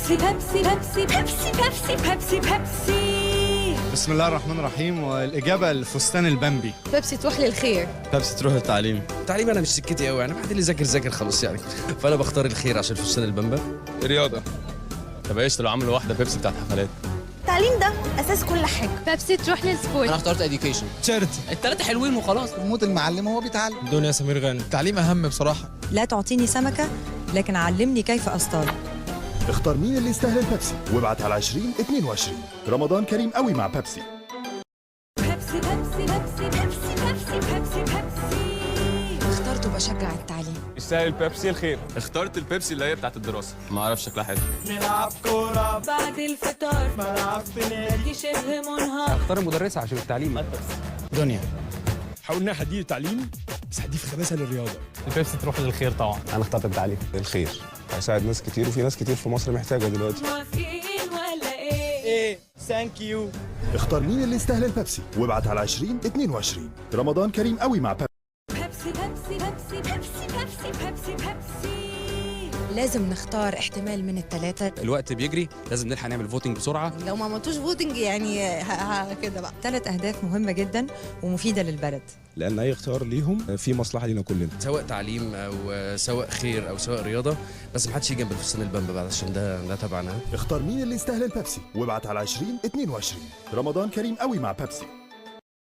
بيبسي بيبسي بيبسي بيبسي بيبسي بيبسي بيبسي. بسم الله الرحمن الرحيم، والإجابة الفستان البامبي. بيبسي تروح للخير. بيبسي تروح للتعليم. التعليم انا مش سكتي قوي يعني، بعد اللي ذاكر خلاص يعني. فانا بختار الخير عشان فستان البامبا. رياضه. طب ايش لو عملوا واحدة بيبسي بتاعت حفلات؟ التعليم ده اساس كل حاجه. بيبسي تروح للسبورت. انا اخترت اديوكيشن. تشاريتي. الثلاثه حلوين وخلاص. موت المعلم هو بيتعلم. دنيا سمير غانم. التعليم اهم بصراحه. لا تعطيني سمكة لكن علمني كيف أصطاد. اختار مين اللي يستاهل البيبسي وابعت على 2022. رمضان كريم قوي مع بيبسي. بيبسي بيبسي بيبسي بيبسي بيبسي بيبسي بيبسي. اخترت وبشجع التعليم. يستاهل البيبسي الخير. اخترت البيبسي اللي هي بتاعت الدراسة، ما اعرفش شكلها حلو. نلعب كورة بعد الفطار، ملعب في نادي شبه منهار. اختار المدرسه عشان التعليم. دنيا. حاولنا هديه تعليم بس هديه في خباثه للرياضه. البيبسي تروح للخير طبعا. انا اخترت التعليم. الخير هيساعد ناس كتير، وفي ناس كتير في مصر محتاجه دلوقتي. موافقين ولا ايه؟ ثانك يو. اختار مين اللي يستاهل البيبسي وابعت على 2022. رمضان كريم قوي مع بيبسي. بيبسي بيبسي بيبسي بيبسي بيبسي بيبسي بيبسي. لازم نختار احتمال من الثلاثة. الوقت بيجري، لازم نلحق نعمل فوتنج بسرعه. لو ما عملتوش فوتنج يعني كده بقى. 3 أهداف مهمة جدا ومفيدة للبلد. لان اي اختيار ليهم في مصلحه لينا كلنا. سواء تعليم او سواء خير او سواء رياضه، بس ما حدش يجي جنب الفستان البامبا بعد عشان ده تبعنا. اختار مين اللي يستاهل البيبسي وابعت على 2022. رمضان كريم قوي مع بيبسي.